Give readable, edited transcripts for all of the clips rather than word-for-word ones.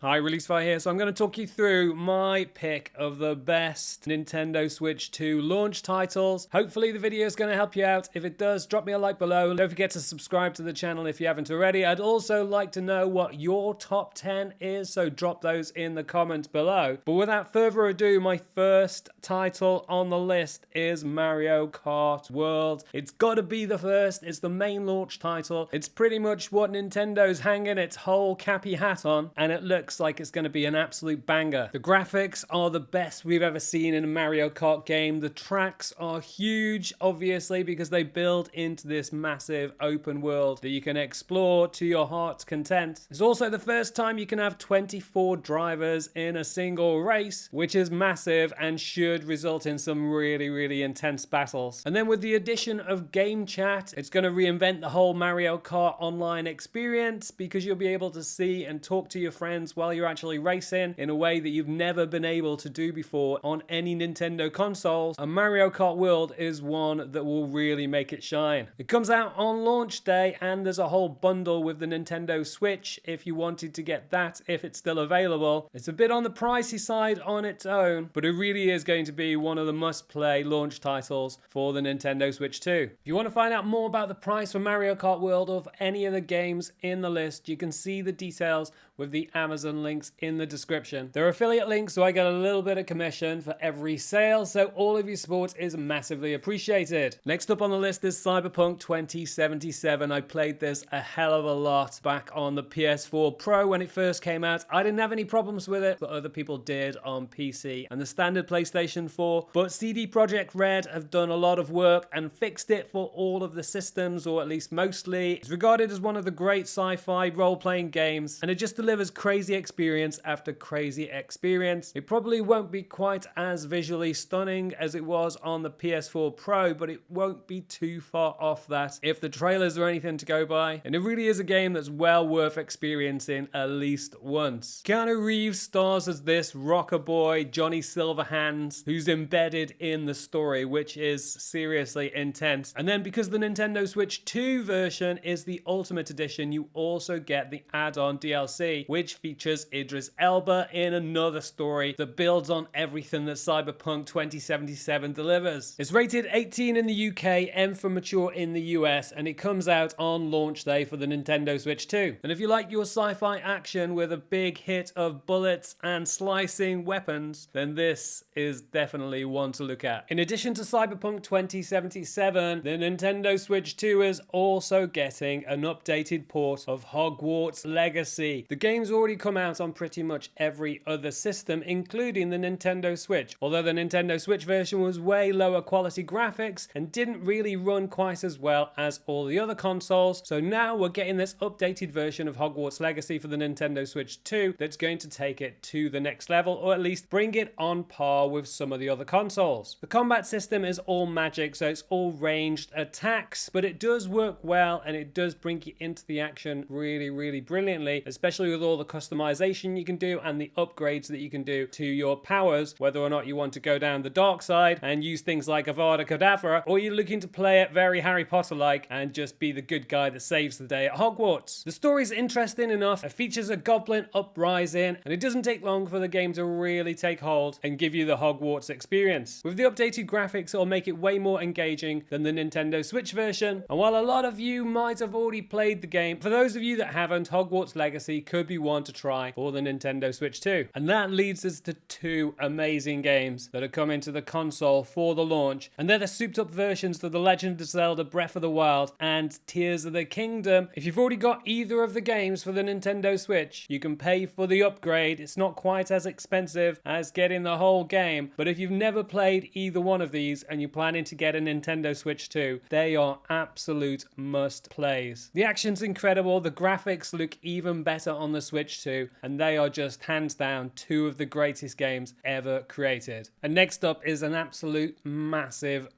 Hi, ReleaseFire here. So I'm going to talk you through my pick of the best Nintendo Switch 2 launch titles. Hopefully the video is going to help you out. If it does, drop me a like below. Don't forget to subscribe to the channel if you haven't already. I'd also like to know what your top 10 is, so drop those in the comments below. But without further ado, my first title on the list is Mario Kart World. It's got to be the first. It's the main launch title. It's pretty much what Nintendo's hanging its whole cappy hat on, and it looks like it's going to be an absolute banger. The graphics are the best we've ever seen in a Mario Kart game. The tracks are huge, obviously, because they build into this massive open world that you can explore to your heart's content. It's also the first time you can have 24 drivers in a single race, which is massive and should result in some really intense battles. And then with the addition of game chat, it's going to reinvent the whole Mario Kart online experience, because you'll be able to see and talk to your friends while you're actually racing in a way that you've never been able to do before on any Nintendo consoles. And Mario Kart World is one that will really make it shine. It comes out on launch day, and there's a whole bundle with the Nintendo Switch if you wanted to get that, if it's still available. It's a bit on the pricey side on its own, but it really is going to be one of the must-play launch titles for the Nintendo Switch 2. If you want to find out more about the price for Mario Kart World or any of the games in the list, you can see the details with the Amazon links in the description. They're affiliate links, so I get a little bit of commission for every sale, so all of your support is massively appreciated. Next up on the list is Cyberpunk 2077. I played this a hell of a lot back on the PS4 Pro when it first came out. I didn't have any problems with it, but other people did on PC and the standard PlayStation 4. But CD Projekt Red have done a lot of work and fixed it for all of the systems, or at least mostly. It's regarded as one of the great sci-fi role-playing games, and it just delivers crazy experience after crazy experience. It probably won't be quite as visually stunning as it was on the PS4 Pro, but it won't be too far off that if the trailers are anything to go by. And it really is a game that's well worth experiencing at least once. Keanu Reeves stars as this rocker boy, Johnny Silverhands, who's embedded in the story, which is seriously intense. And then because the Nintendo Switch 2 version is the Ultimate Edition, you also get the add-on DLC, which features Idris Elba in another story that builds on everything that Cyberpunk 2077 delivers. It's rated 18 in the UK, M for mature in the US, and it comes out on launch day for the Nintendo Switch 2. And if you like your sci-fi action with a big hit of bullets and slicing weapons, then this is definitely one to look at. In addition to Cyberpunk 2077, the Nintendo Switch 2 is also getting an updated port of Hogwarts Legacy. The game's already come out on pretty much every other system, including the Nintendo Switch, although the Nintendo Switch version was way lower quality graphics and didn't really run quite as well as all the other consoles. So now we're getting this updated version of Hogwarts Legacy for the Nintendo Switch 2 that's going to take it to the next level, or at least bring it on par with some of the other consoles. The combat system is all magic, so it's all ranged attacks, but it does work well and it does bring you into the action really brilliantly, especially with all the customization you can do and the upgrades that you can do to your powers, whether or not you want to go down the dark side and use things like Avada Kedavra, or you're looking to play it very Harry Potter-like and just be the good guy that saves the day at Hogwarts. The story's interesting enough, it features a goblin uprising, and it doesn't take long for the game to really take hold and give you the Hogwarts experience. With the updated graphics, it'll make it way more engaging than the Nintendo Switch version, and while a lot of you might have already played the game, for those of you that haven't, Hogwarts Legacy could be one to try for the Nintendo Switch 2. And that leads us to two amazing games that are coming to the console for the launch, and they're the souped up versions of The Legend of Zelda Breath of the Wild and Tears of the Kingdom. If you've already got either of the games for the Nintendo Switch, you can pay for the upgrade. It's not quite as expensive as getting the whole game, but if you've never played either one of these and you're planning to get a Nintendo Switch 2, they are absolute must plays. The action's incredible, the graphics look even better on the Switch 2, and they are just hands down two of the greatest games ever created. And next up is an absolute massive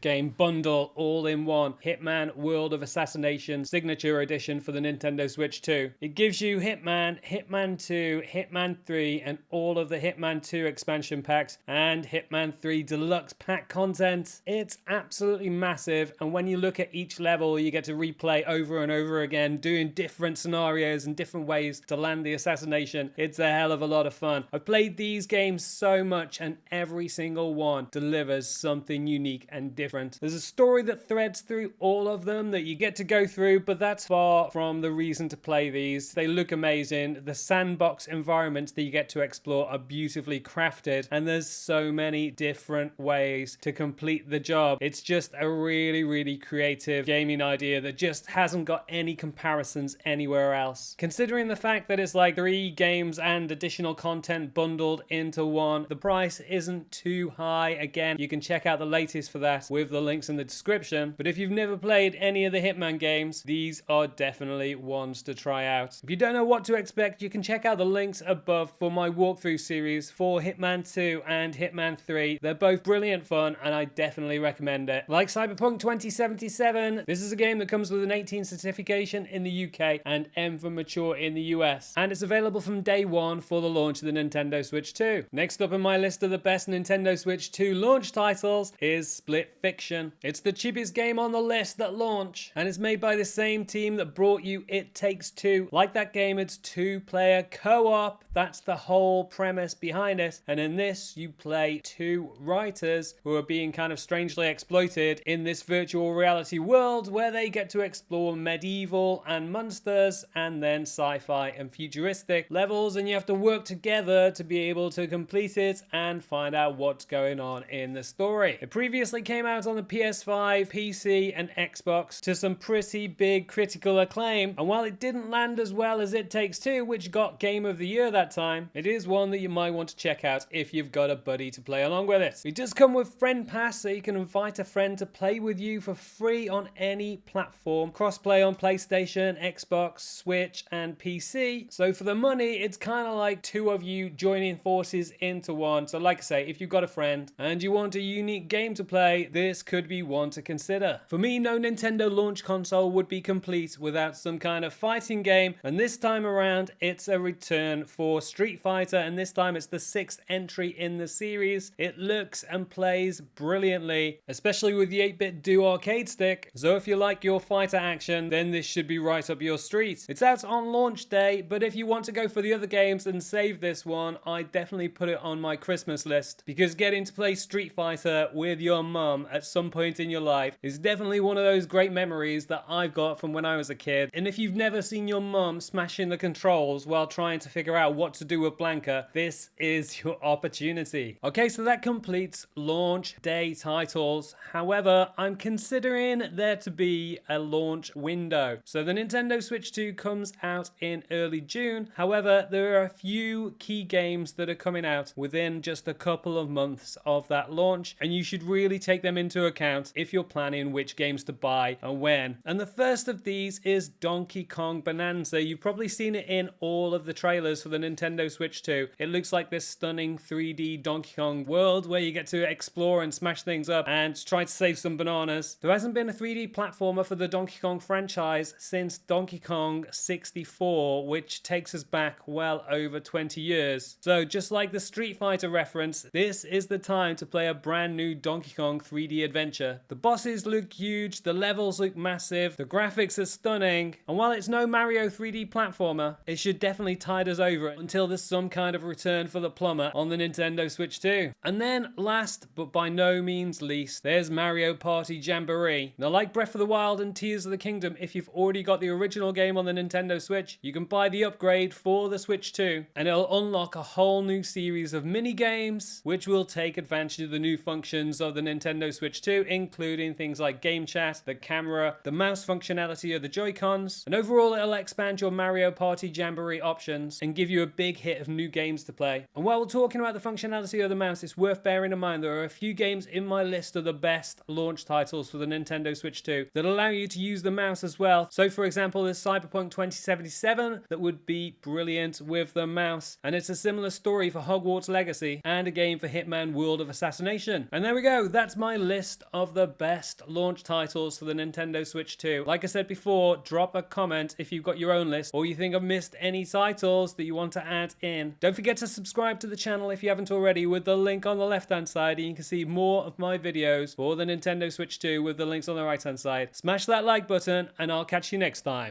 game bundle all in one. Hitman World of Assassination Signature Edition for the Nintendo Switch 2. It gives you Hitman, Hitman 2, Hitman 3, and all of the Hitman 2 expansion packs and Hitman 3 Deluxe Pack content. It's absolutely massive, and when you look at each level, you get to replay over and over again, doing different scenarios and different ways ways to land the assassination. It's a hell of a lot of fun. I've played these games so much, and every single one delivers something unique and different. There's a story that threads through all of them that you get to go through, but that's far from the reason to play these. They look amazing. The sandbox environments that you get to explore are beautifully crafted, and there's so many different ways to complete the job. It's just a really, really creative gaming idea that just hasn't got any comparisons anywhere else. Considering the fact that it's like 3 games and additional content bundled into one, the price isn't too high. Again, you can check out the latest for that with the links in the description. But if you've never played any of the Hitman games, these are definitely ones to try out. If you don't know what to expect, you can check out the links above for my walkthrough series for Hitman 2 and Hitman 3. They're both brilliant fun, and I definitely recommend it. Like Cyberpunk 2077, this is a game that comes with an 18 certification in the UK and M for mature in the US, and it's available from day one for the launch of the Nintendo Switch 2. Next up in my list of the best Nintendo Switch 2 launch titles is Split Fiction. It's the cheapest game on the list at launch, and it's made by the same team that brought you It Takes Two. Like that game, it's 2-player co-op. That's the whole premise behind it. And in this, you play 2 writers who are being kind of strangely exploited in this virtual reality world where they get to explore medieval and monsters and then sci-fi and futuristic levels, and you have to work together to be able to complete it and find out what's going on in the story. It previously came out on the PS5, PC, and Xbox to some pretty big critical acclaim, and while it didn't land as well as It Takes Two, which got Game of the Year that time, it is one that you might want to check out if you've got a buddy to play along with it. It does come with Friend Pass, so you can invite a friend to play with you for free on any platform. Crossplay on PlayStation, Xbox, Switch, and PC. So for the money, it's kind of like 2 of you joining forces into one. So like I say, if you've got a friend and you want a unique game to play, this could be one to consider. For me, no Nintendo launch console would be complete without some kind of fighting game, and this time around, it's a return for Street Fighter, and this time it's the 6th entry in the series. It looks and plays brilliantly, especially with the 8-bit Do arcade stick. So if you like your fighter action, then this should be right up your street. It's out on launch day, but if you want to go for the other games and save this one, I definitely put it on my Christmas list, because getting to play Street Fighter with your mum at some point in your life is definitely one of those great memories that I've got from when I was a kid. And if you've never seen your mum smashing the controls while trying to figure out what to do with Blanca, this is your opportunity. Okay, so that completes launch day titles. However, I'm considering there to be a launch window. So the Nintendo Switch 2 comes out in early June. However, there are a few key games that are coming out within just a couple of months of that launch, and you should really take them into account if you're planning which games to buy and when. And the first of these is Donkey Kong Bonanza. You've probably seen it in all of the trailers for the Nintendo Switch 2. It looks like this stunning 3D Donkey Kong world where you get to explore and smash things up and try to save some bananas. There hasn't been a 3D platformer for the Donkey Kong franchise since Donkey Kong 64, which takes us back well over 20 years. So just like the Street Fighter reference, this is the time to play a brand new Donkey Kong 3D adventure. The bosses look huge, the levels look massive, the graphics are stunning, and while it's no Mario 3D platformer, it should definitely tide us over until there's some kind of return for the plumber on the Nintendo Switch 2. And then last but by no means least, there's Mario Party Jamboree. Now, like Breath of the Wild and Tears of the Kingdom, if you've already got the original game on the Nintendo Switch, you can buy the upgrade for the Switch 2, and it'll unlock a whole new series of mini games which will take advantage of the new functions of the Nintendo Switch 2, including things like game chat, the camera, the mouse functionality of the Joy-Cons, and overall it'll expand your Mario Party Jamboree options and give you a big hit of new games to play. And while we're talking about the functionality of the mouse, it's worth bearing in mind there are a few games in my list of the best launch titles for the Nintendo Switch 2 that allow you to use the mouse as well. So for example, there's Cyberpunk 2077 that would be brilliant with the mouse, and it's a similar story for Hogwarts Legacy and a game for Hitman World of Assassination. And there we go, that's my list of the best launch titles for the Nintendo Switch 2. Like I said before, drop a comment if you've got your own list or you think I've missed any titles that you want to add in. Don't forget to subscribe to the channel if you haven't already with the link on the left hand side, and you can see more of my videos for the Nintendo Switch 2 with the links on the right hand side. Smash that like button and I'll catch you next time.